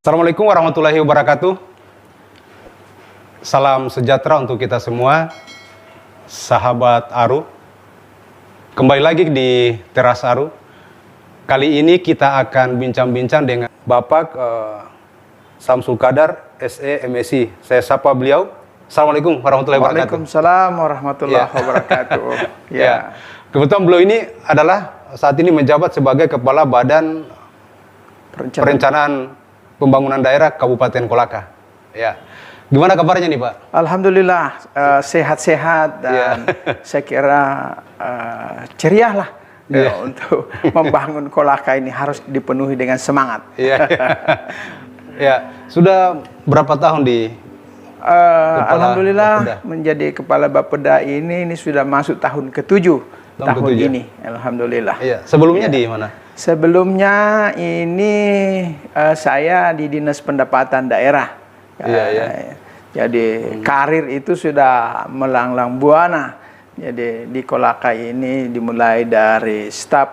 Assalamualaikum warahmatullahi wabarakatuh. Salam sejahtera untuk kita semua, sahabat Aru. Kembali lagi di Teras Aru. Kali ini kita akan bincang-bincang dengan Bapak Samsul Qadar, SE, MSc. Saya sapa beliau. Assalamualaikum warahmatullahi wabarakatuh. Waalaikumsalam warahmatullahi wabarakatuh. Ya. Kebetulan beliau ini adalah saat ini menjabat sebagai Kepala Badan Perencanaan Pembangunan Daerah Kabupaten Kolaka. Ya. Gimana kabarnya nih, Pak? Alhamdulillah sehat-sehat dan saya kira ceria lah untuk membangun Kolaka ini harus dipenuhi dengan semangat. Ya, sudah berapa tahun di Alhamdulillah menjadi Kepala Bapeda ini sudah masuk tahun ke-7 tahun ini. Alhamdulillah. Iya. Sebelumnya di mana? Sebelumnya ini saya di Dinas Pendapatan Daerah. Jadi karir itu sudah melanglang buana. Jadi di Kolaka ini dimulai dari staf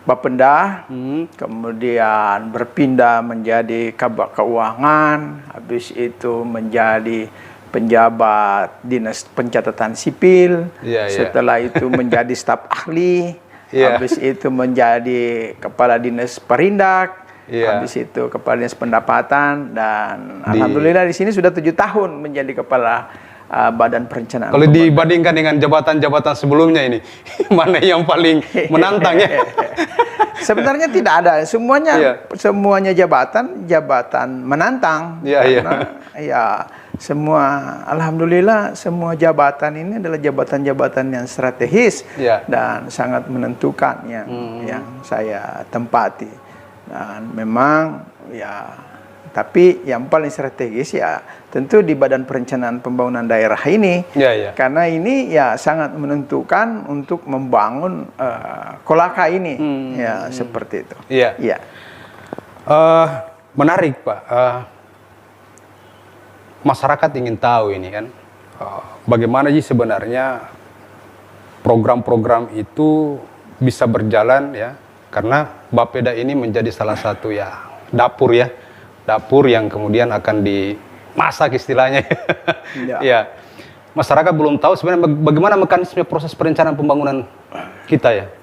Bapenda, kemudian berpindah menjadi Kabak Keuangan, habis itu menjadi penjabat Dinas Pencatatan Sipil, setelah itu menjadi staf ahli, habis itu menjadi Kepala Dinas Perindak, habis itu Kepala Dinas Pendapatan, dan alhamdulillah di sini sudah 7 tahun menjadi Kepala Badan Perencanaan. Kalau dibandingkan dengan jabatan-jabatan sebelumnya ini, mana yang paling menantang ya? Sebenarnya tidak ada, semuanya jabatan menantang. Semua, alhamdulillah semua jabatan ini adalah jabatan-jabatan yang strategis dan sangat menentukan yang saya tempati. Dan memang tapi yang paling strategis tentu di Badan Perencanaan Pembangunan Daerah ini, karena ini sangat menentukan untuk membangun Kolaka ini, seperti itu. Menarik, Pak. Masyarakat ingin tahu ini kan, bagaimana sih sebenarnya program-program itu bisa berjalan karena Bapeda ini menjadi salah satu dapur yang kemudian akan dimasak istilahnya. Masyarakat belum tahu sebenarnya bagaimana mekanisme proses perencanaan pembangunan kita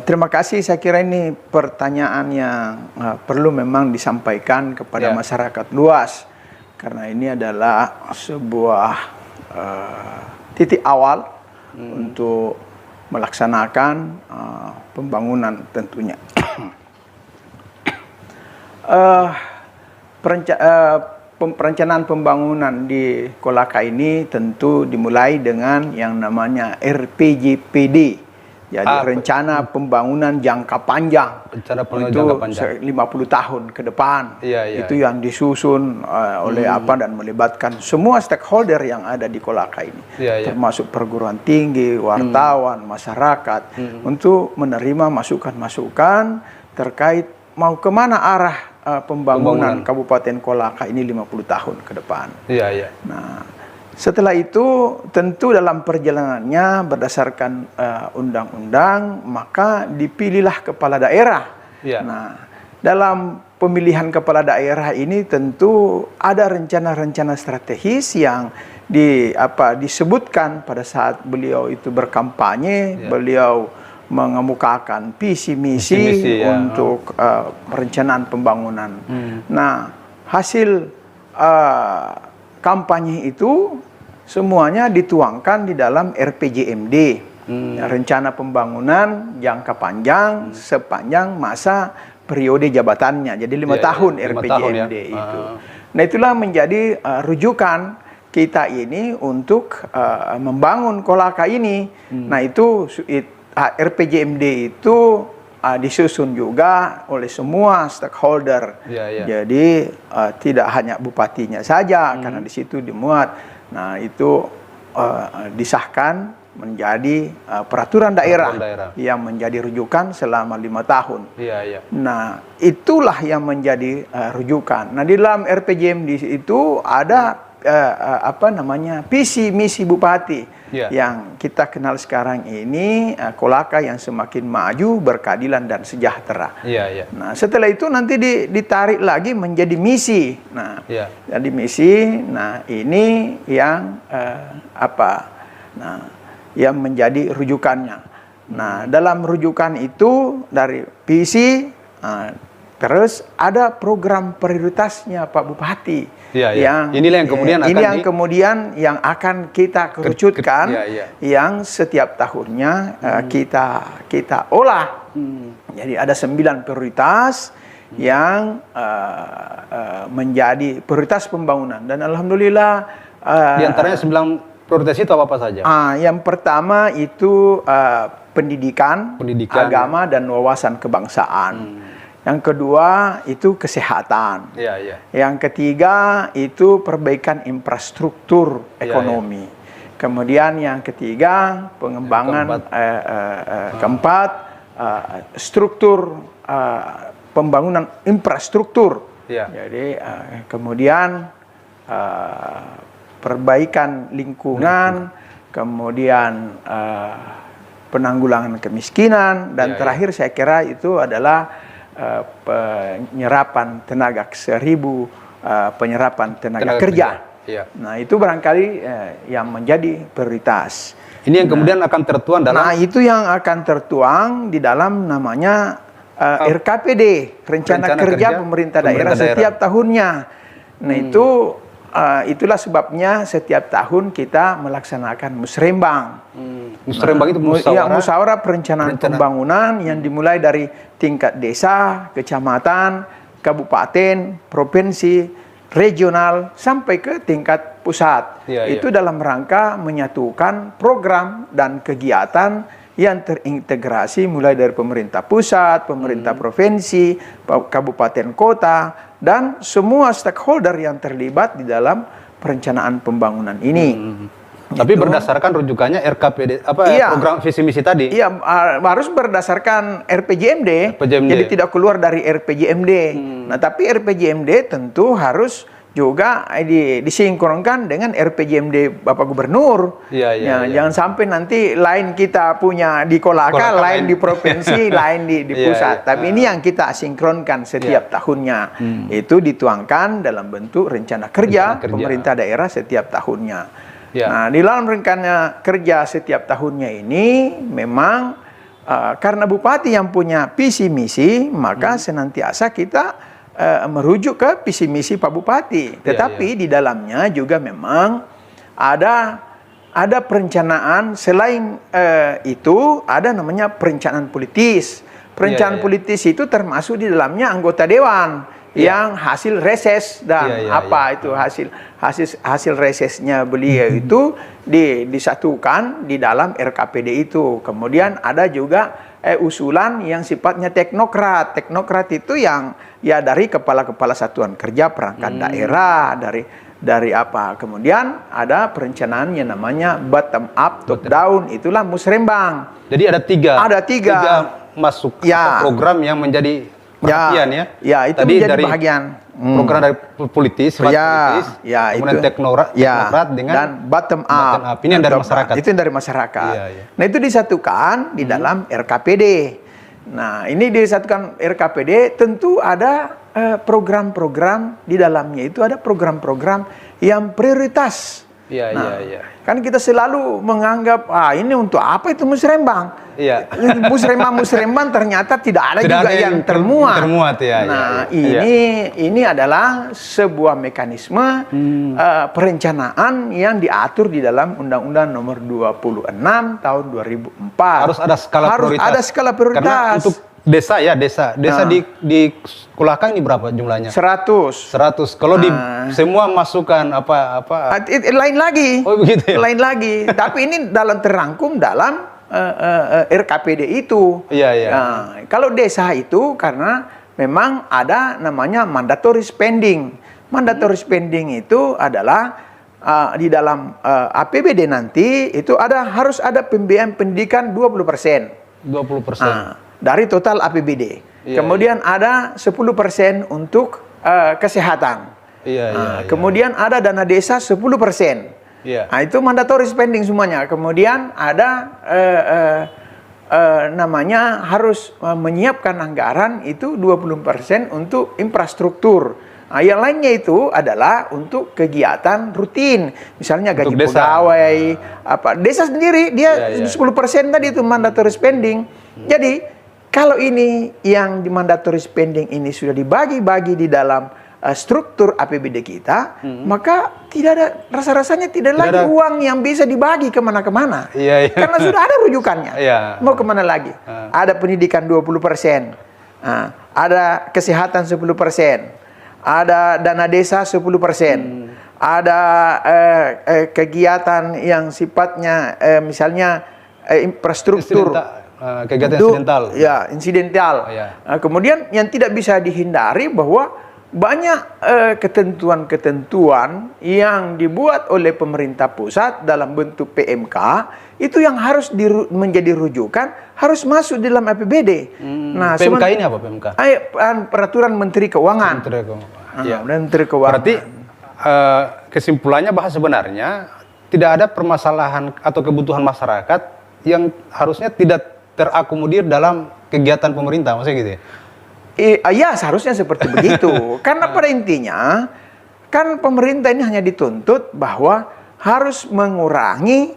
terima kasih. Saya kira ini pertanyaan yang perlu memang disampaikan kepada masyarakat luas, karena ini adalah sebuah titik awal untuk melaksanakan pembangunan tentunya. Perencanaan pembangunan di Kolaka ini tentu dimulai dengan yang namanya RPJPD. Jadi rencana pembangunan jangka panjang. Rencana pembangunan jangka panjang 50 tahun ke depan. Itu yang disusun oleh dan melibatkan semua stakeholder yang ada di Kolaka ini. Termasuk perguruan tinggi, wartawan, masyarakat, untuk menerima masukan-masukan terkait mau kemana arah pembangunan Kabupaten Kolaka ini 50 tahun ke depan. Nah, setelah itu tentu dalam perjalanannya berdasarkan undang-undang, maka dipilihlah kepala daerah. Nah, dalam pemilihan kepala daerah ini tentu ada rencana-rencana strategis yang disebutkan pada saat beliau itu berkampanye. Beliau mengemukakan visi misi untuk perencanaan pembangunan. Nah, hasil kampanye itu semuanya dituangkan di dalam RPJMD, rencana pembangunan jangka panjang sepanjang masa periode jabatannya. Jadi 5 tahun RPJMD itu. Nah, itulah menjadi rujukan kita ini untuk membangun Kolaka ini. Nah, itu RPJMD itu disusun juga oleh semua stakeholder. Jadi tidak hanya bupatinya saja, karena di situ dimuat. Nah, itu disahkan menjadi peraturan daerah yang menjadi rujukan selama 5 tahun. Nah, itulah yang menjadi rujukan. Nah, di dalam RPJMD itu ada apa namanya, visi misi Bupati yang kita kenal sekarang ini, Kolaka yang semakin maju, berkeadilan dan sejahtera. Nah, setelah itu nanti ditarik lagi menjadi misi. Nah, jadi misi. Nah, ini yang Nah, yang menjadi rujukannya. Nah, dalam rujukan itu dari visi, terus ada program prioritasnya Pak Bupati. Yang inilah yang kemudian ini yang kemudian yang akan kita kerucutkan, yang setiap tahunnya kita olah. Jadi ada 9 prioritas yang menjadi prioritas pembangunan, dan alhamdulillah di antaranya 9 prioritas itu apa saja? Yang pertama itu pendidikan, agama dan wawasan kebangsaan. Yang kedua itu kesehatan. Yang ketiga itu perbaikan infrastruktur ekonomi. Kemudian yang ketiga pengembangan, keempat struktur pembangunan infrastruktur. Jadi kemudian perbaikan lingkungan, kemudian penanggulangan kemiskinan, dan terakhir saya kira itu adalah penyerapan tenaga, 1000 penyerapan tenaga kerja. Nah, itu barangkali yang menjadi prioritas. Ini yang kemudian akan tertuang dalam. Nah, itu yang akan tertuang di dalam namanya RKPD, Rencana Kerja Pemerintah Daerah setiap tahunnya. Nah, itulah sebabnya setiap tahun kita melaksanakan musrembang. Musrembang itu musyawarah perencanaan pembangunan yang dimulai dari tingkat desa, kecamatan, kabupaten, provinsi, regional, sampai ke tingkat pusat. Itu dalam rangka menyatukan program dan kegiatan yang terintegrasi mulai dari pemerintah pusat, pemerintah provinsi, kabupaten kota, dan semua stakeholder yang terlibat di dalam perencanaan pembangunan ini. Tapi berdasarkan rujukannya RKPD, program visi misi tadi? Iya, harus berdasarkan RPJMD. Jadi tidak keluar dari RPJMD. Nah, tapi RPJMD tentu harus juga disinkronkan dengan RPJMD Bapak Gubernur. Jangan sampai nanti lain kita punya di Kolaka, lain di provinsi, lain di pusat. Tapi ini yang kita sinkronkan setiap tahunnya. Itu dituangkan dalam bentuk rencana kerja pemerintah daerah setiap tahunnya. Nah, di dalam rencana kerja setiap tahunnya ini memang karena Bupati yang punya visi misi, maka senantiasa kita merujuk ke visi misi Pak Bupati. Tetapi di dalamnya juga memang ada perencanaan selain itu, ada namanya perencanaan politis. Perencanaan politis itu termasuk di dalamnya anggota dewan yang hasil reses dan itu hasil resesnya beliau itu disatukan di dalam RKPD itu. Kemudian ada juga usulan yang sifatnya teknokrat. Teknokrat itu yang dari kepala-kepala satuan kerja perangkat daerah, dari apa. Kemudian ada perencanaan yang namanya bottom up, top down, itulah musrembang. Jadi ada tiga masuk program yang menjadi perhatian itu tadi menjadi bahagian program dari politis, kemudian teknokrat dengan dan bottom up. Ini yang dari masyarakat. Itu yang dari masyarakat. Nah, itu disatukan di dalam RKPD. Nah, ini disatukan RKPD, tentu ada program-program di dalamnya, itu ada program-program yang prioritas. Kan kita selalu menganggap ini untuk apa itu musrembang? Musrembang ternyata tidak ada juga yang termuat. Ini adalah sebuah mekanisme perencanaan yang diatur di dalam Undang-Undang Nomor 26 Tahun 2004. Harus ada skala prioritas. Karena untuk desa di Kulakang ini berapa jumlahnya? 100. Kalau di semua masukan lain lagi. Oh, begitu ya? Lain lagi. Tapi ini terangkum dalam RKPD itu. Kalau desa itu karena memang ada namanya mandatory spending. Mandatory spending itu adalah di dalam APBD nanti itu harus ada pembiayaan pendidikan 20%. 20%. Dari total APBD. Kemudian ada 10% untuk kesehatan. Kemudian ada dana desa 10%. Nah, itu mandatory spending semuanya. Kemudian ada namanya harus menyiapkan anggaran itu 20% untuk infrastruktur. Nah, yang lainnya itu adalah untuk kegiatan rutin, misalnya gaji pegawai, desa sendiri dia 10% tadi itu mandatory spending. Jadi kalau ini yang di mandatory spending ini sudah dibagi-bagi di dalam struktur APBD kita, maka tidak ada rasa-rasanya tidak lagi uang yang bisa dibagi kemana-kemana, karena sudah ada rujukannya. Mau kemana lagi? Ada pendidikan 20%, ada kesehatan 10%. Ada dana desa 10%, ada kegiatan yang sifatnya misalnya infrastruktur, kegiatan insidental. Insidental. Kemudian yang tidak bisa dihindari bahwa banyak ketentuan-ketentuan yang dibuat oleh pemerintah pusat dalam bentuk PMK itu yang harus menjadi rujukan, harus masuk dalam APBD. Nah, PMK ini apa PMK? Peraturan Menteri Keuangan. Menteri Keuangan. Berarti kesimpulannya bahwa sebenarnya tidak ada permasalahan atau kebutuhan masyarakat yang harusnya tidak terakomodir dalam kegiatan pemerintah, maksudnya gitu ya? Ya, seharusnya seperti begitu. Karena pada intinya kan pemerintah ini hanya dituntut bahwa harus mengurangi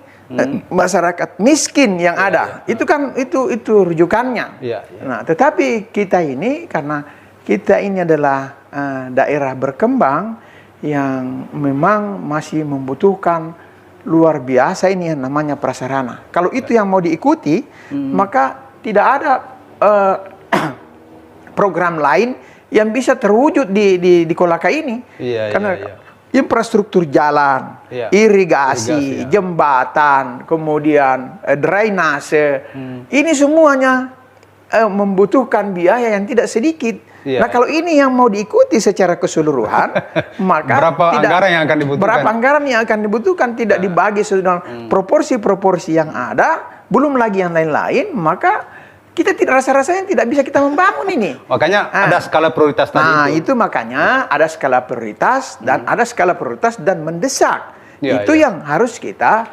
masyarakat miskin yang ada. Itu kan itu rujukannya. Nah, tetapi kita ini karena kita ini adalah daerah berkembang yang memang masih membutuhkan luar biasa ini yang namanya prasarana. Kalau itu yang mau diikuti, maka tidak ada program lain yang bisa terwujud di Kolaka ini. Karena infrastruktur jalan, irigasi, jembatan, kemudian drainase, ini semuanya membutuhkan biaya yang tidak sedikit. Nah, kalau ini yang mau diikuti secara keseluruhan, maka berapa anggaran yang akan dibutuhkan? Berapa anggaran yang akan dibutuhkan tidak dibagi sesuai proporsi-proporsi yang ada, belum lagi yang lain-lain, maka kita tidak rasa-rasanya tidak bisa kita membangun ini. Makanya ada skala prioritas tadi. Nah, itu makanya ada skala prioritas dan ada skala prioritas dan mendesak. Itu yang harus kita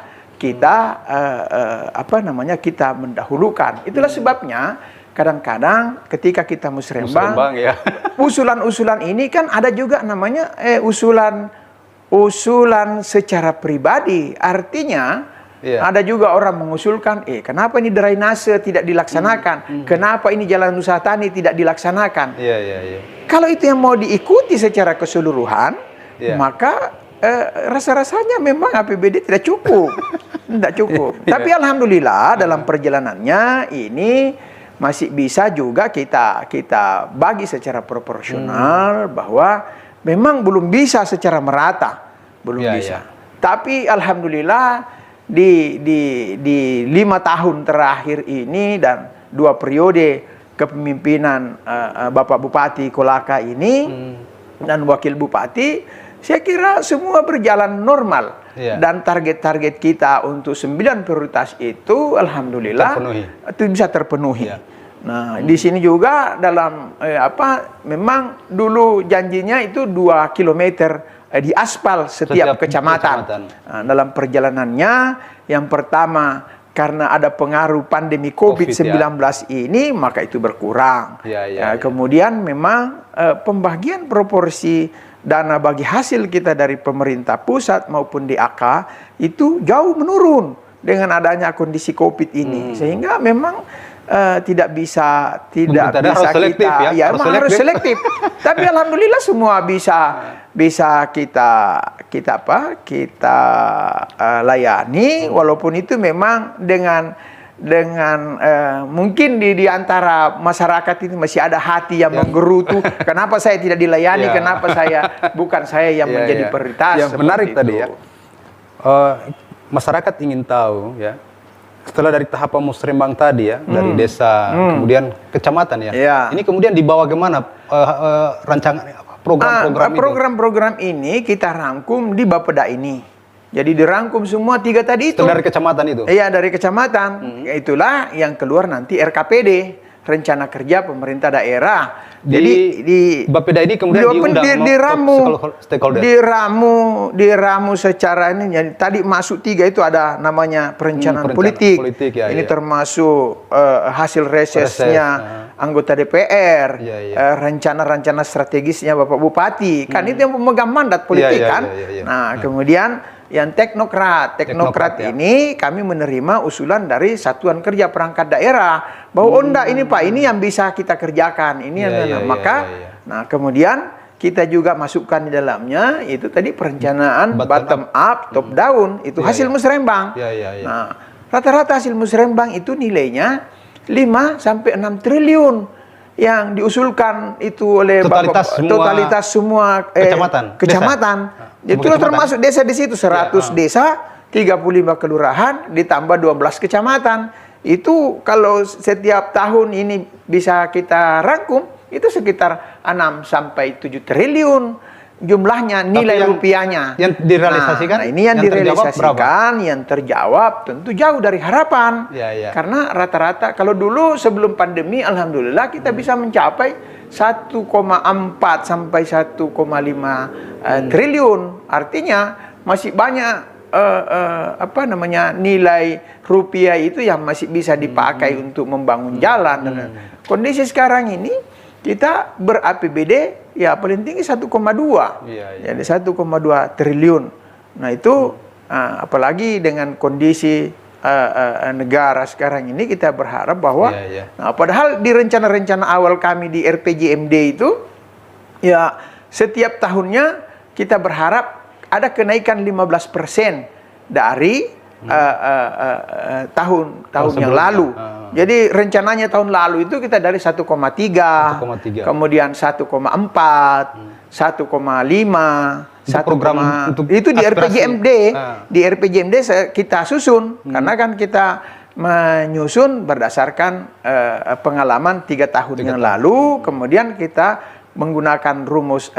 mendahulukan. Itulah sebabnya kadang-kadang ketika kita musrembang, usulan-usulan ini kan ada juga namanya usulan secara pribadi. Artinya ada juga orang mengusulkan, kenapa ini drainase tidak dilaksanakan? Kenapa ini jalan usaha tani tidak dilaksanakan? Kalau itu yang mau diikuti secara keseluruhan, maka rasa-rasanya memang APBD tidak cukup. Tidak cukup. Tapi alhamdulillah dalam perjalanannya ini masih bisa juga kita bagi secara proporsional, bahwa memang belum bisa secara merata, belum bisa. Tapi alhamdulillah di 5 tahun terakhir ini dan 2 periode kepemimpinan Bapak Bupati Kolaka ini dan Wakil Bupati, saya kira semua berjalan normal. Dan target-target kita untuk 9 prioritas itu alhamdulillah itu bisa terpenuhi. Nah, di sini juga dalam memang dulu janjinya itu 2 kilometer di aspal setiap kecamatan. Nah, dalam perjalanannya yang pertama karena ada pengaruh pandemi COVID-19 ini, maka itu berkurang. Kemudian memang pembagian proporsi dana bagi hasil kita dari pemerintah pusat maupun DAK itu jauh menurun dengan adanya kondisi COVID ini. Sehingga memang tidak bisa kita harus selektif. Tapi alhamdulillah semua bisa kita layani, walaupun itu memang dengan mungkin di antara masyarakat ini masih ada hati yang menggerutu, kenapa saya tidak dilayani, kenapa bukan saya yang menjadi prioritas. Yang menarik tadi ya, masyarakat ingin tahu ya, setelah dari tahapan musrembang tadi ya, dari desa kemudian kecamatan ya, ini kemudian dibawa kemana rancangan program-program itu? Program-program ini kita rangkum di Bapeda ini. Jadi dirangkum semua 3 tadi itu. Dari kecamatan itu? Iya, dari kecamatan. Itulah yang keluar nanti RKPD. rencana kerja pemerintah daerah. Di Jadi di Bapeda ini kemudian diundang stakeholder. diramu secara ini. Jadi tadi masuk 3 itu ada namanya perencanaan politik. Ya, ini ya. termasuk hasil resesnya anggota DPR, rencana-rencana strategisnya Bapak Bupati. Kan itu yang pemegang mandat politik kan. Nah, kemudian yang teknokrat ini kami menerima usulan dari Satuan Kerja Perangkat Daerah bahwa ini Pak, ini yang bisa kita kerjakan, ini nah kemudian kita juga masukkan di dalamnya itu tadi perencanaan bottom up, top down, itu hasil musrembang. Nah, rata-rata hasil musrembang itu nilainya 5 sampai 6 triliun yang diusulkan itu oleh totalitas semua kecamatan. Itulah termasuk desa di situ 100 desa, 35 kelurahan ditambah 12 kecamatan. Itu kalau setiap tahun ini bisa kita rangkum itu sekitar 6 sampai 7 triliun jumlahnya, nilai rupiahnya. Yang direalisasikan? Nah, ini yang direalisasikan, yang terjawab tentu jauh dari harapan. Karena rata-rata kalau dulu sebelum pandemi alhamdulillah kita bisa mencapai 1,4 sampai 1,5 triliun. Artinya masih banyak nilai rupiah itu yang masih bisa dipakai untuk membangun jalan. Kondisi sekarang ini kita ber-APBD ya paling tinggi 1,2. Jadi 1,2 triliun. Nah, itu apalagi dengan kondisi negara sekarang ini kita berharap bahwa nah, padahal di rencana-rencana awal kami di RPJMD itu ya setiap tahunnya kita berharap ada kenaikan 15% dari tahun yang lalu. Jadi rencananya tahun lalu itu kita dari 1,3, kemudian 1,4, 1,5, itu di RPJMD. Di RPJMD kita susun karena kan kita menyusun berdasarkan pengalaman 3 tahun yang lalu, kemudian kita menggunakan rumus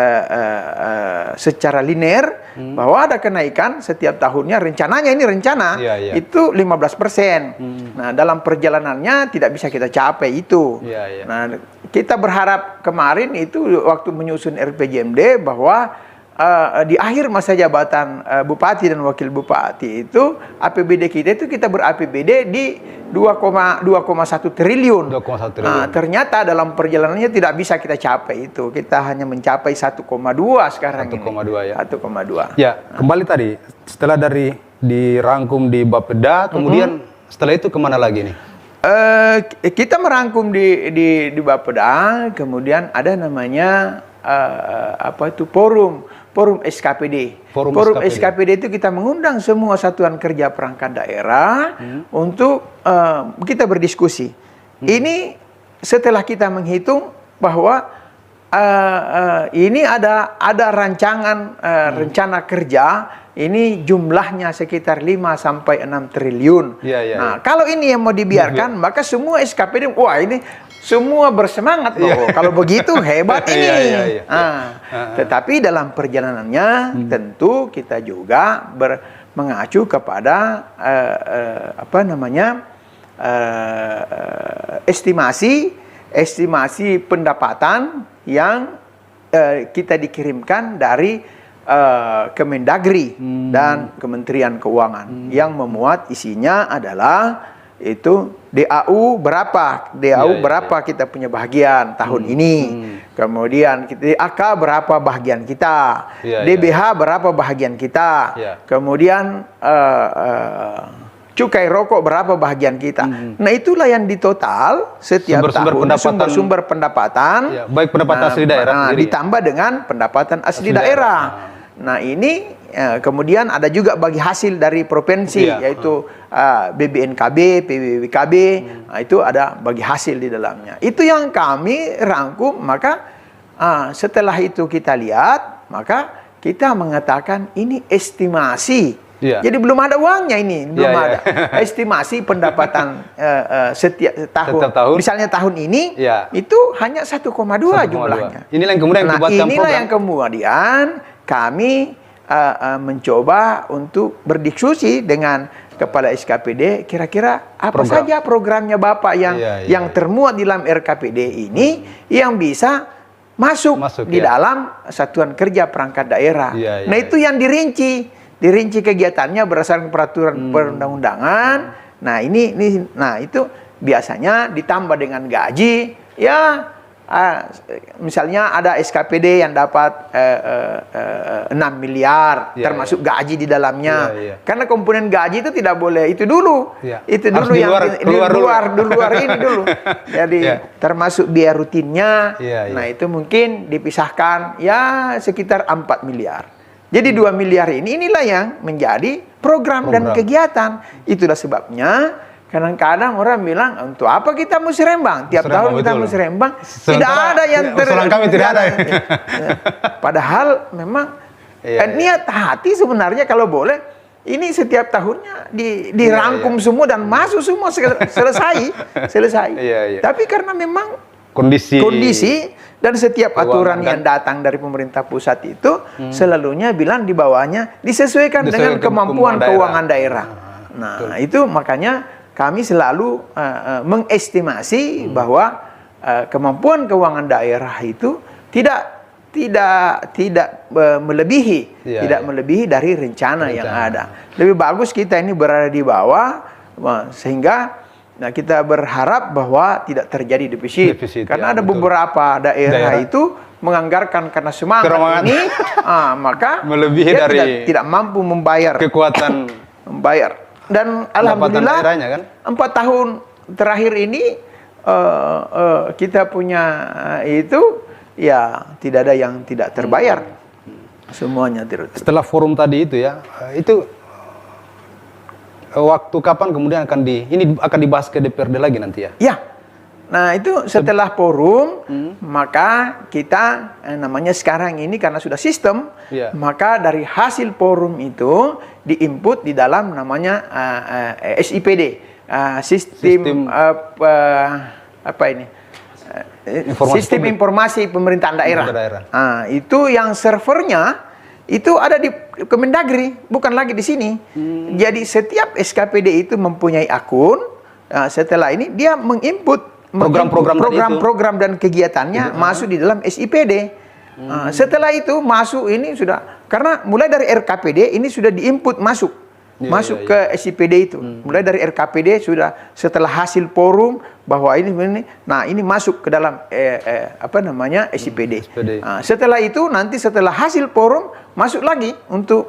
secara linear bahwa ada kenaikan setiap tahunnya, rencananya ini itu 15%. Nah, dalam perjalanannya tidak bisa kita capai itu. Nah, kita berharap kemarin itu waktu menyusun RPJMD bahwa di akhir masa jabatan bupati dan wakil bupati itu APBD kita itu kita ber-APBD di 2,1 triliun. Nah, ternyata dalam perjalanannya tidak bisa kita capai itu. Kita hanya mencapai 1,2 sekarang 1,2 ini. 1,2. Ya, kembali tadi setelah dari dirangkum di Bapeda, kemudian setelah itu kemana lagi nih? Kita merangkum di Bapeda, kemudian ada namanya Forum SKPD. Forum SKPD itu kita mengundang semua satuan kerja perangkat daerah untuk kita berdiskusi. Ini setelah kita menghitung bahwa ini ada rancangan rencana kerja, ini jumlahnya sekitar 5 sampai 6 triliun. Nah, kalau ini yang mau dibiarkan, maka semua SKPD, wah ini semua bersemangat loh. Kalau begitu hebat ini. Tetapi dalam perjalanannya tentu kita juga mengacu kepada estimasi pendapatan yang kita dikirimkan dari Kemendagri dan Kementerian Keuangan yang memuat isinya adalah itu DAU berapa, berapa kita punya bagian tahun ini, kemudian DAK berapa bagian kita, DBH berapa bagian kita, kemudian cukai rokok berapa bagian kita. Nah, itulah yang ditotal setiap tahun sumber pendapatan, baik pendapatan asli daerah ditambah dengan pendapatan asli daerah. Nah, ini kemudian ada juga bagi hasil dari provinsi, yaitu BBNKB, PBBKB, nah, itu ada bagi hasil di dalamnya. Itu yang kami rangkum, maka setelah itu kita lihat, maka kita mengatakan ini estimasi. Jadi belum ada uangnya ini, belum ada. Estimasi pendapatan setiap tahun. Misalnya tahun ini itu hanya 1,2 jumlahnya. Inilah yang kemudian inilah yang kemudian kami mencoba untuk berdiskusi dengan Kepala SKPD, kira-kira apa saja programnya Bapak yang termuat di dalam RKPD ini yang bisa masuk di dalam Satuan Kerja Perangkat Daerah. Nah, itu yang dirinci kegiatannya berdasarkan peraturan perundang-undangan. Nah, nah itu biasanya ditambah dengan gaji, ya. Misalnya ada SKPD yang dapat 6 miliar, termasuk gaji di dalamnya. Karena komponen gaji itu tidak boleh, itu dulu. Itu dulu yang di luar ini dulu. Jadi termasuk biaya rutinnya. Nah, itu mungkin dipisahkan ya sekitar 4 miliar. Jadi 2 miliar inilah yang menjadi program dan kegiatan. Itulah sebabnya kadang-kadang orang bilang, untuk apa kita musrembang? Tiap tahun kita musrembang, tidak ada yang kami tidak ada. Padahal memang niat hati sebenarnya kalau boleh, ini setiap tahunnya dirangkum semua dan masuk semua, selesai. Tapi karena memang kondisi dan setiap aturan yang datang dari pemerintah pusat itu selalunya bilang di bawahnya disesuaikan dengan kemampuan keuangan daerah. Nah, itu makanya kami selalu mengestimasi bahwa kemampuan keuangan daerah itu tidak melebihi dari rencana yang ada. Lebih bagus kita ini berada di bawah, sehingga kita berharap bahwa tidak terjadi defisit. Karena ada beberapa daerah itu menganggarkan karena semangat ini, maka melebihi dia dari tidak mampu membayar kekuatan membayar. Dan alhamdulillah kan? 4 tahun terakhir ini kita punya itu ya tidak ada yang tidak terbayar, semuanya terbayar. Setelah forum tadi itu ya, itu waktu kapan kemudian ini akan dibahas ke DPRD lagi nanti ya? Ya. Nah, itu setelah forum, maka kita namanya sekarang ini karena sudah sistem, maka dari hasil forum itu diinput di dalam namanya SIPD, sistem apa ini? Sistem Informasi Pemerintahan Daerah. Nah, itu yang servernya itu ada di Kemendagri, bukan lagi di sini. Jadi setiap SKPD itu mempunyai akun. Setelah ini dia menginput program-program dan kegiatannya masuk di dalam SIPD. Setelah itu masuk ini sudah, karena mulai dari RKPD ini sudah diinput masuk ke SIPD itu. Mulai dari RKPD sudah, setelah hasil forum bahwa ini masuk ke dalam SIPD. Setelah itu nanti setelah hasil forum masuk lagi untuk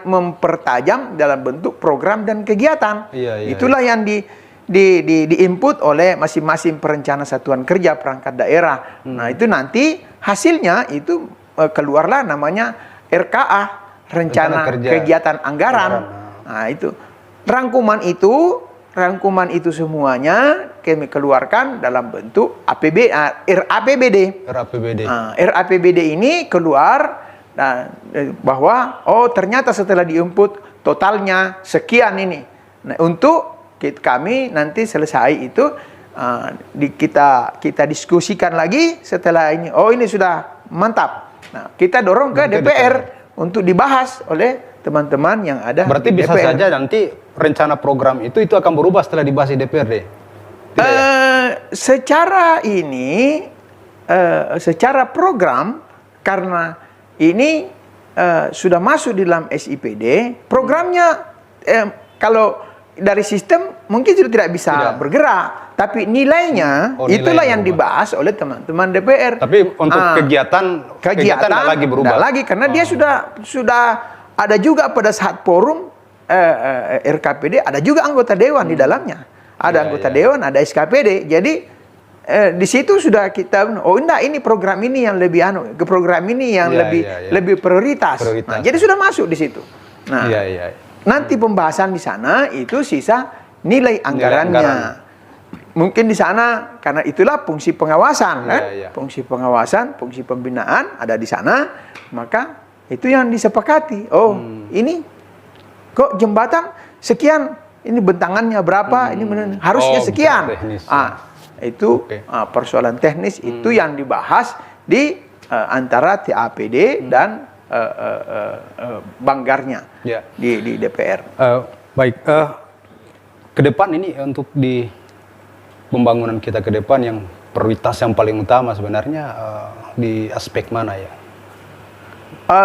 mempertajam dalam bentuk program dan kegiatan. Itulah yang diinput oleh masing-masing perencana satuan kerja perangkat daerah. Nah, itu nanti hasilnya itu keluarlah namanya RKA, rencana kegiatan anggaran. Nah, itu rangkuman itu semuanya kami keluarkan dalam bentuk RAPBD. RAPBD ini keluar bahwa ternyata setelah diinput totalnya sekian ini. Nah, untuk kami nanti selesai itu kita diskusikan lagi setelah ini. Ini sudah mantap. Nah, kita dorong ke DPR untuk dibahas oleh teman-teman yang ada. Berarti bisa saja nanti rencana program itu akan berubah setelah dibahas di DPRD. Secara program, karena ini sudah masuk di dalam SIPD, programnya kalau dari sistem mungkin sudah tidak bisa bergerak, tapi nilainya itulah yang dibahas oleh teman-teman DPR. Tapi untuk kegiatan tidak lagi berubah. Tidak lagi, karena dia sudah ada juga pada saat forum RKPD, ada juga anggota dewan di dalamnya. Ada anggota dewan, ada SKPD. Jadi di situ sudah kita, ini program ini yang lebih program ini yang lebih prioritas. Nah, jadi sudah masuk di situ. Nah, nanti pembahasan di sana itu sisa nilai anggarannya. Mungkin di sana karena itulah fungsi pengawasan, kan? Fungsi pengawasan, fungsi pembinaan ada di sana, maka itu yang disepakati. Ini kok jembatan sekian, ini bentangannya berapa, ini harusnya sekian. Itu persoalan teknis itu yang dibahas di antara TAPD dan banggarnya Ya. di DPR. Baik, ke depan ini untuk di pembangunan kita ke depan yang prioritas yang paling utama sebenarnya di aspek mana ya?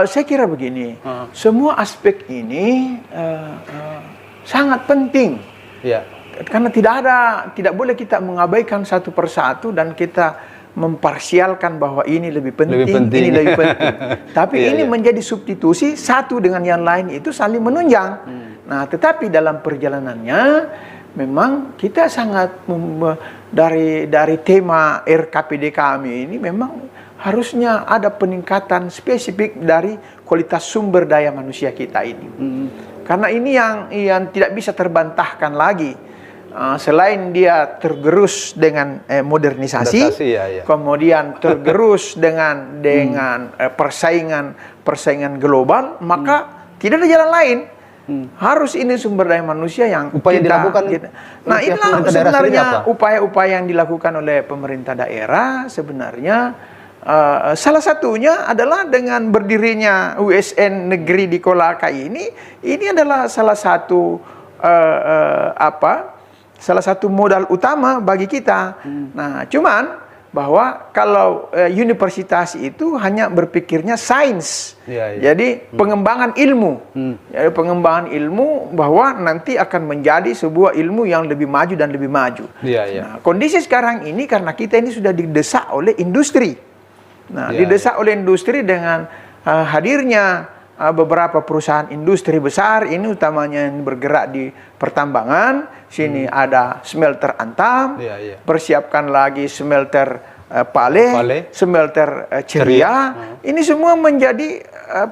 Saya kira begini, semua aspek ini sangat penting. Ya. Karena tidak boleh kita mengabaikan satu persatu dan kita memparsialkan bahwa ini lebih penting, ini lebih penting. Tapi ini menjadi substitusi satu dengan yang lain itu saling menunjang. Nah, tetapi dalam perjalanannya memang kita sangat dari tema RKPD kami ini memang harusnya ada peningkatan spesifik dari kualitas sumber daya manusia kita ini. Karena ini yang tidak bisa terbantahkan lagi. Selain dia tergerus dengan modernisasi, kemudian tergerus dengan persaingan global, maka tidak ada jalan lain. Harus ini sumber daya manusia yang upaya dilakukan. Nah, inilah sebenarnya upaya-upaya yang dilakukan oleh pemerintah daerah sebenarnya. Salah satunya adalah dengan berdirinya USN negeri di Kolakai ini adalah salah satu salah satu modal utama bagi kita. Nah, cuman bahwa kalau universitas itu hanya berpikirnya sains, jadi pengembangan ilmu, jadi pengembangan ilmu bahwa nanti akan menjadi sebuah ilmu yang lebih maju dan lebih maju. Nah, kondisi sekarang ini karena kita ini sudah didesak oleh industri. Nah, didesak oleh industri dengan hadirnya beberapa perusahaan industri besar ini utamanya yang bergerak di pertambangan. Sini ada smelter Antam, persiapkan lagi smelter Pale, smelter Ceria. Ini semua menjadi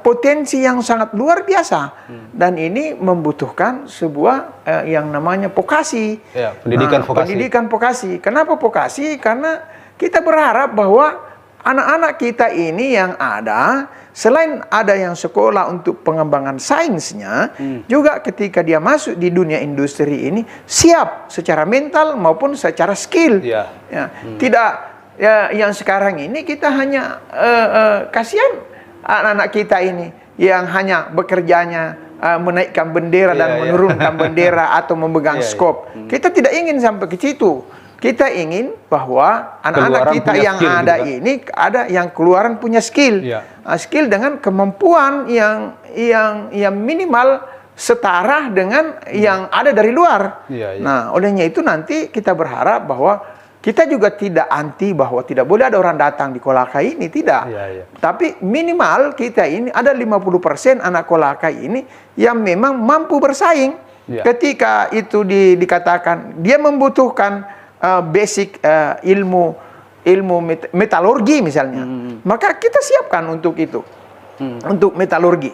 potensi yang sangat luar biasa. Dan ini membutuhkan sebuah yang namanya vokasi. Pendidikan vokasi. Kenapa vokasi? Karena kita berharap bahwa anak-anak kita ini yang ada, selain ada yang sekolah untuk pengembangan sainsnya, juga ketika dia masuk di dunia industri ini siap secara mental maupun secara skill. Tidak yang sekarang ini kita hanya kasihan anak-anak kita ini yang hanya bekerjanya menaikkan bendera dan menurunkan bendera atau memegang skop. Kita tidak ingin sampai ke situ. Kita ingin bahwa anak-anak kita yang ada ini ada yang keluaran punya skill, skill dengan kemampuan yang minimal setara dengan yang ada dari luar. Nah, olehnya itu nanti kita berharap bahwa kita juga tidak anti bahwa tidak boleh ada orang datang di Kolakai ini, tidak. Tapi minimal kita ini ada 50% anak Kolakai ini yang memang mampu bersaing. Ketika itu dikatakan dia membutuhkan basic ilmu metalurgi misalnya, maka kita siapkan untuk itu, untuk metalurgi.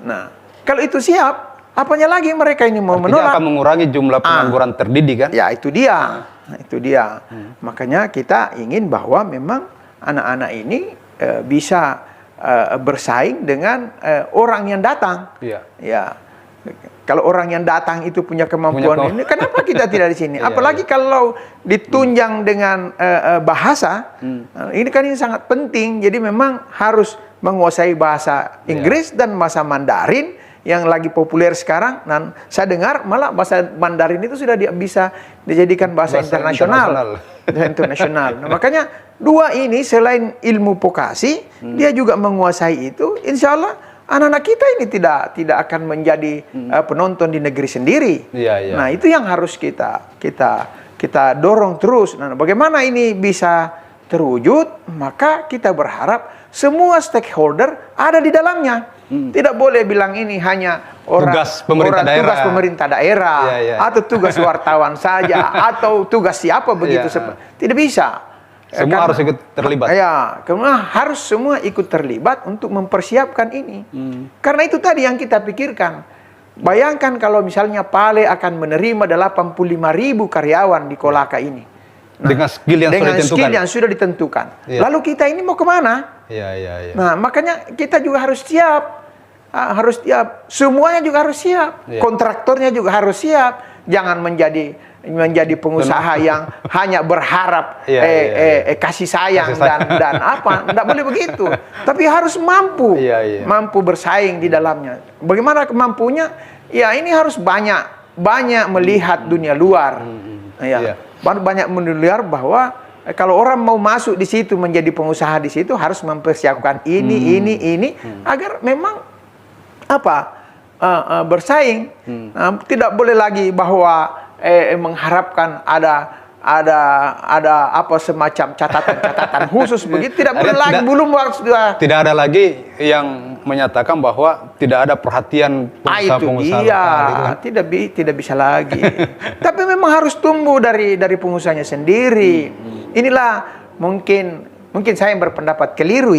Nah, kalau itu siap, apanya lagi mereka ini mau menolak? Akan mengurangi jumlah pengangguran terdidik kan? Ya, itu dia. Nah, itu dia. Makanya kita ingin bahwa memang anak-anak ini bisa bersaing dengan orang yang datang. Ya. Kalau orang yang datang itu punya kemampuan ini, kenapa kita tidak di sini? Apalagi kalau ditunjang dengan bahasa, ini kan ini sangat penting. Jadi memang harus menguasai bahasa Inggris dan bahasa Mandarin yang lagi populer sekarang. Dan saya dengar malah bahasa Mandarin itu sudah bisa dijadikan bahasa internasional. Nah, makanya dua ini selain ilmu vokasi, dia juga menguasai itu. Insya Allah anak-anak kita ini tidak akan menjadi penonton di negeri sendiri. Nah, itu yang harus kita dorong terus. Nah, bagaimana ini bisa terwujud? Maka kita berharap semua stakeholder ada di dalamnya. Tidak boleh bilang ini hanya tugas pemerintah daerah atau tugas wartawan saja atau tugas siapa begitu. Tidak bisa. Semua harus ikut terlibat. Karena harus semua ikut terlibat untuk mempersiapkan ini. Karena itu tadi yang kita pikirkan. Bayangkan kalau misalnya Pale akan menerima 85.000 karyawan di Kolaka ini. Nah, dengan skill yang sudah ditentukan. Lalu kita ini mau kemana? Nah, makanya kita juga harus siap. Semuanya juga harus siap. Kontraktornya juga harus siap. Jangan menjadi menjadi pengusaha yang hanya berharap kasih sayang dan apa, tidak boleh begitu. Tapi harus mampu, mampu bersaing di dalamnya. Bagaimana kemampunya? Ya ini harus banyak melihat dunia luar, banyak melihat bahwa kalau orang mau masuk di situ menjadi pengusaha di situ harus mempersiapkan ini agar memang bersaing. Tidak boleh lagi bahwa mengharapkan ada semacam catatan khusus begitu. Tidak boleh lagi, belum waktu sudah. Tidak ada lagi yang menyatakan bahwa tidak ada perhatian pengusaha-pengusaha lokal itu kan? Tidak bisa lagi. Tapi memang harus tumbuh dari pengusahanya sendiri. Inilah mungkin saya yang berpendapat keliru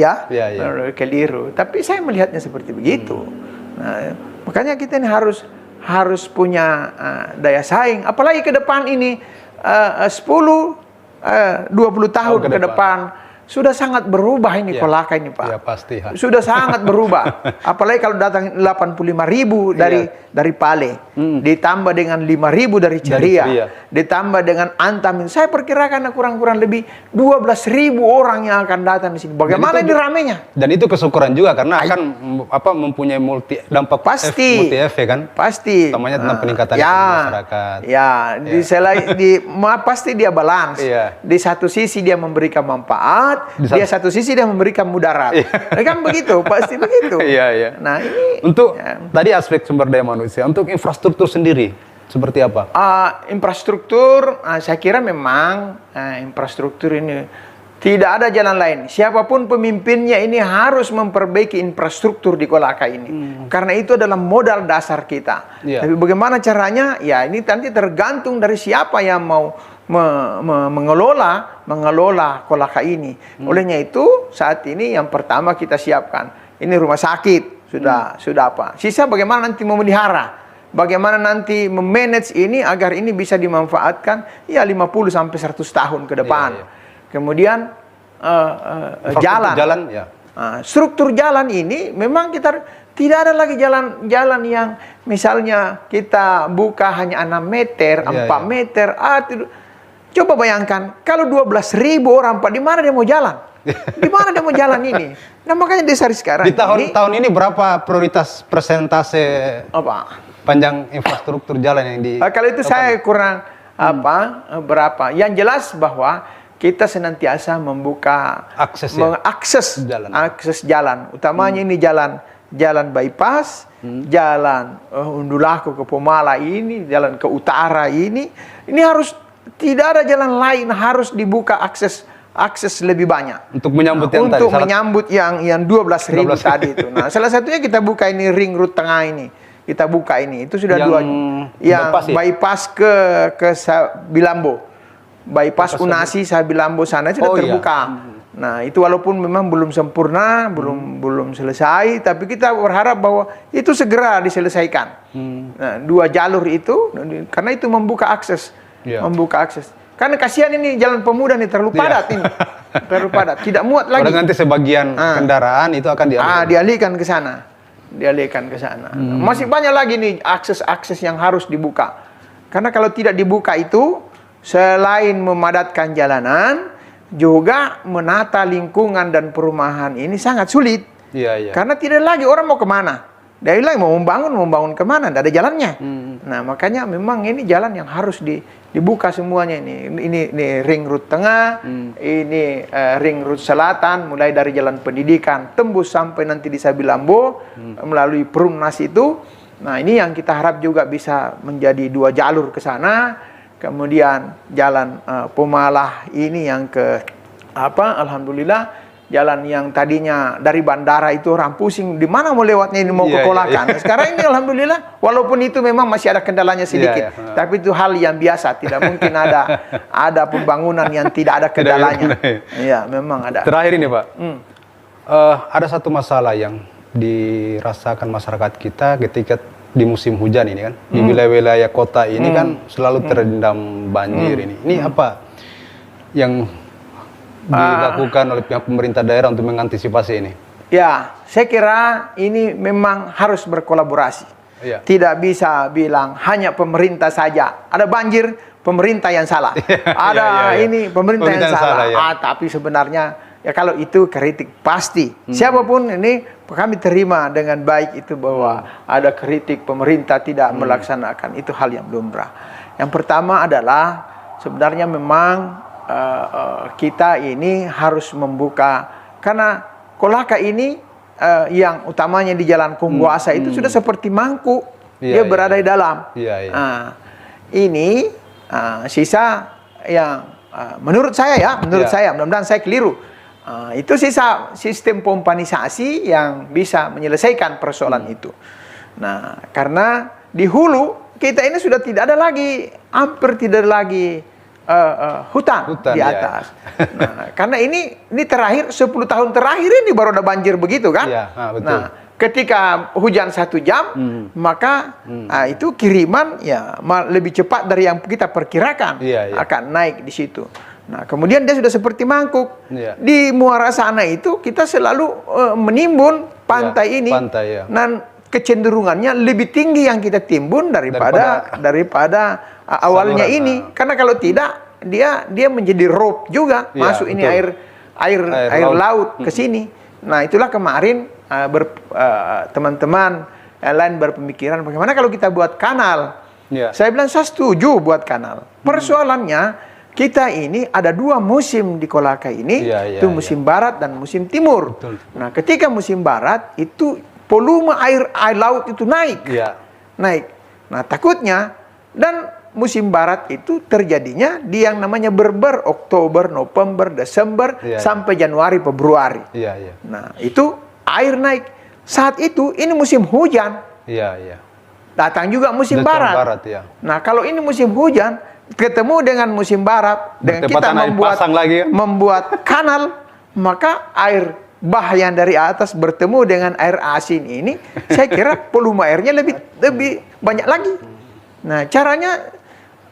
keliru. Tapi saya melihatnya seperti begitu. Nah, makanya kita ini harus punya daya saing. Apalagi ke depan ini 10-20 tahun ke depan sudah sangat berubah ini Kolaka ini, Pak. Ya, pasti. Sudah sangat berubah. Apalagi kalau datang 85.000 dari Pale, ditambah dengan 5.000 dari Ceria, ditambah dengan Antam. Saya perkirakan kurang-kurang lebih 12.000 orang yang akan datang di sini. Bagaimana ini ramenya? Dan itu kesyukuran juga karena akan mempunyai dampak multi efek kan? Pasti. Namanya tentang peningkatan masyarakat. Ya, pasti dia balance. Di satu sisi dia memberikan manfaat, dia satu sisi dia memberikan mudarat. Kan begitu, pasti begitu. Nah, ini untuk tadi aspek sumber daya manusia, untuk infrastruktur sendiri seperti apa? Infrastruktur, saya kira memang infrastruktur ini tidak ada jalan lain. Siapapun pemimpinnya ini harus memperbaiki infrastruktur di Kolaka ini. Karena itu adalah modal dasar kita. Tapi bagaimana caranya? Ya ini nanti tergantung dari siapa yang mau mengelola Kolaka ini. Olehnya itu saat ini yang pertama kita siapkan ini rumah sakit sudah apa. Sisa bagaimana nanti memelihara, bagaimana nanti memanage ini agar ini bisa dimanfaatkan 50 sampai 100 tahun ke depan. Kemudian jalan. Struktur jalan ini memang kita tidak ada lagi jalan yang misalnya kita buka hanya 6 meter, 4 meter. Coba bayangkan, kalau 12.000 orang, Pak, di mana dia mau jalan? Di mana dia mau jalan ini? Nah, makanya desa sekarang di tahun ini berapa prioritas persentase panjang infrastruktur jalan yang di kalau itu saya kurang berapa. Yang jelas bahwa kita senantiasa membuka akses jalan. Utamanya ini jalan bypass, jalan Undulaku ke Pomala ini, jalan ke utara ini harus tidak ada jalan lain, harus dibuka akses lebih banyak untuk menyambut yang 12.000 tadi itu. Nah, salah satunya kita buka ini ring road tengah ini. Kita buka ini. Itu sudah yang bypass ke Sabilambo. Bypass Unasi Sabilambo sana sudah terbuka. Nah, itu walaupun memang belum sempurna, belum selesai, tapi kita berharap bahwa itu segera diselesaikan. Nah, 2 jalur itu karena itu membuka akses. Karena kasihan ini jalan pemuda nih terlalu padat ini. Terlalu padat, tidak muat lagi. Kalau nanti sebagian kendaraan itu akan dialihkan ke sana. Masih banyak lagi nih akses yang harus dibuka. Karena kalau tidak dibuka itu selain memadatkan jalanan, juga menata lingkungan dan perumahan ini sangat sulit. Karena tidak lagi orang mau kemana. Dari lagi mau membangun kemana? Tidak ada jalannya. Nah, makanya memang ini jalan yang harus dibuka semuanya ini. Ini ring road tengah, ini ring road selatan, mulai dari jalan pendidikan tembus sampai nanti di Sabilambo melalui Perumnas itu. Nah, ini yang kita harap juga bisa menjadi 2 jalur ke sana. Kemudian jalan Pomalah ini yang alhamdulillah jalan yang tadinya dari bandara itu orang pusing di mana mau lewatnya ini mau ke Kolakan. Sekarang ini alhamdulillah walaupun itu memang masih ada kendalanya sedikit, tapi itu hal yang biasa, tidak mungkin ada pembangunan yang tidak ada kendalanya. Iya, memang ada. Terakhir ini, Pak. Ada satu masalah yang dirasakan masyarakat kita ketika di musim hujan ini kan. Di wilayah-wilayah kota ini kan selalu terendam banjir ini. Ini apa yang dilakukan oleh pihak pemerintah daerah untuk mengantisipasi ini? Ya, saya kira ini memang harus berkolaborasi. Tidak bisa bilang hanya pemerintah saja. Ada banjir, pemerintah yang salah. Ada ini pemerintah yang salah. Tapi sebenarnya ya kalau itu kritik pasti. Siapapun ini kami terima dengan baik itu bahwa ada kritik pemerintah tidak melaksanakan, itu hal yang lumrah. Yang pertama adalah sebenarnya memang kita ini harus membuka, karena Kolaka ini yang utamanya di Jalan Kongguasa itu sudah seperti mangkuk, dia berada di dalam. Ini sisa yang menurut saya ya, saya mudah-mudahan saya keliru. Itu sisa sistem pompanisasi yang bisa menyelesaikan persoalan itu. Nah, karena di hulu kita ini sudah tidak ada lagi, hampir tidak ada lagi hutan di atas. Nah, karena ini terakhir 10 tahun terakhir ini baru ada banjir begitu kan? Betul. Nah, ketika hujan 1 jam, maka itu kiriman ya lebih cepat dari yang kita perkirakan akan naik di situ. Nah, kemudian dia sudah seperti mangkuk. Di muara sana itu kita selalu menimbun pantai ini. Dan kecenderungannya lebih tinggi yang kita timbun daripada awalnya ini. Karena kalau tidak dia menjadi rob juga masuk ini air laut ke sini. Nah, itulah kemarin teman-teman lain berpemikiran bagaimana kalau kita buat kanal. Saya bilang saya setuju buat kanal. Persoalannya kita ini ada 2 musim di Kolaka ini, itu musim barat dan musim timur. Nah, ketika musim barat itu volume air laut itu naik. Nah, takutnya dan musim barat itu terjadinya di yang namanya berber, Oktober, November, Desember sampai Januari, Februari. Nah, itu air naik. Saat itu ini musim hujan. Datang juga musim barat. Nah, kalau ini musim hujan ketemu dengan musim barat, dengan kita membuat kanal, maka air bah yang dari atas bertemu dengan air asin ini, saya kira volume airnya lebih banyak lagi. Nah, caranya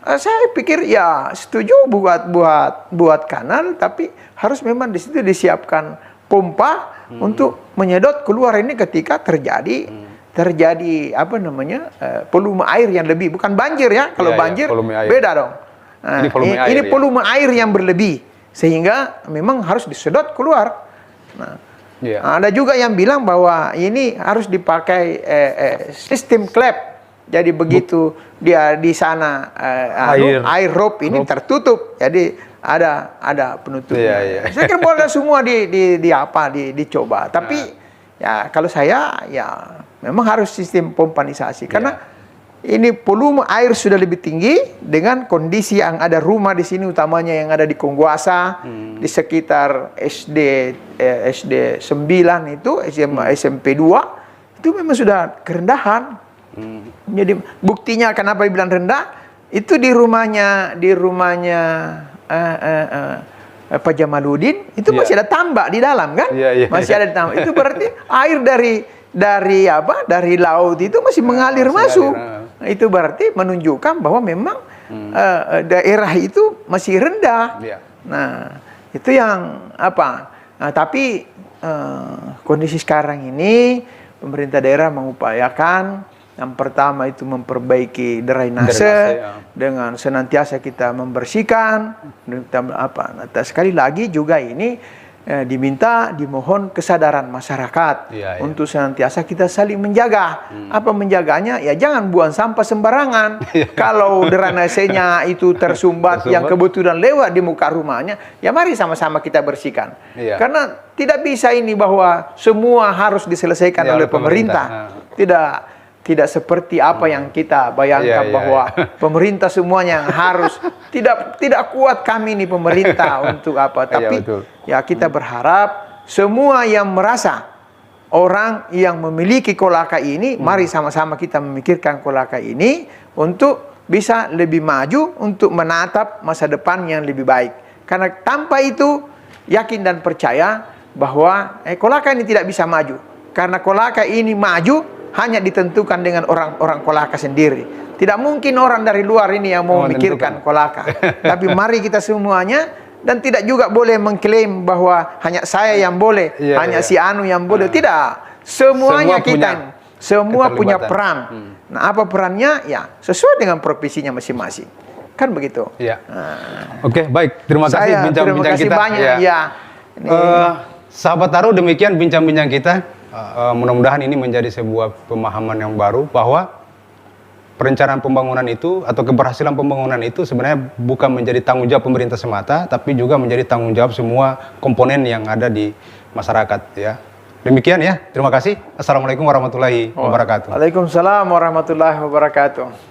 saya pikir ya setuju buat kanal, tapi harus memang di situ disiapkan pompa untuk menyedot keluar ini ketika terjadi volume air yang lebih, bukan banjir ya. Kalau banjir beda dong. Nah, ini volume air yang berlebih sehingga memang harus disedot keluar. Nah, ada juga yang bilang bahwa ini harus dipakai sistem klep. Jadi begitu dia di sana air rob ini tertutup, jadi ada penutupnya. Saya kira boleh semua dicoba. Tapi ya kalau saya ya memang harus sistem pompanisasi karena ini volume air sudah lebih tinggi dengan kondisi yang ada rumah di sini, utamanya yang ada di Kongguasa, di sekitar SD 9 itu, SMP 2 itu memang sudah kerendahan. Jadi buktinya kenapa dibilang rendah itu di rumahnya Pak Jamaludin itu masih ada tambak di dalam kan? Masih ada tambak. Itu berarti air dari laut itu masih mengalir masuk. Nah, itu berarti menunjukkan bahwa memang daerah itu masih rendah. Nah, itu yang apa? Nah, tapi kondisi sekarang ini pemerintah daerah mengupayakan yang pertama itu memperbaiki drainase dengan senantiasa kita membersihkan. Nah, sekali lagi juga ini dimohon kesadaran masyarakat untuk senantiasa kita saling menjaga. Apa menjaganya? Ya jangan buang sampah sembarangan. Kalau drainasenya itu tersumbat yang kebetulan lewat di muka rumahnya, ya mari sama-sama kita bersihkan. Karena tidak bisa ini bahwa semua harus diselesaikan oleh pemerintah. Tidak seperti apa yang kita bayangkan bahwa pemerintah semuanya yang harus tidak kuat kami nih pemerintah untuk apa. Tapi ya kita berharap semua yang merasa orang yang memiliki Kolaka ini, mari sama-sama kita memikirkan Kolaka ini untuk bisa lebih maju, untuk menatap masa depan yang lebih baik. Karena tanpa itu yakin dan percaya bahwa Kolaka ini tidak bisa maju. Karena Kolaka ini maju hanya ditentukan dengan orang-orang Kolaka sendiri. Tidak mungkin orang dari luar ini yang mau memikirkan Kolaka. Tapi mari kita semuanya, dan tidak juga boleh mengklaim bahwa hanya saya yang boleh, hanya si Anu yang boleh. Tidak. Semuanya kita semua punya peran. Nah, apa perannya? Ya, sesuai dengan profesinya masing-masing. Kan begitu. Ya. Oke, baik. Terima kasih bincang-bincang kita. Terima kasih banyak. Ya. Sahabat Aru, demikian bincang-bincang kita. Mudah-mudahan ini menjadi sebuah pemahaman yang baru bahwa perencanaan pembangunan itu atau keberhasilan pembangunan itu sebenarnya bukan menjadi tanggung jawab pemerintah semata, tapi juga menjadi tanggung jawab semua komponen yang ada di masyarakat. Ya. Demikian ya. Terima kasih. Assalamualaikum warahmatullahi wabarakatuh. Waalaikumsalam warahmatullahi wabarakatuh.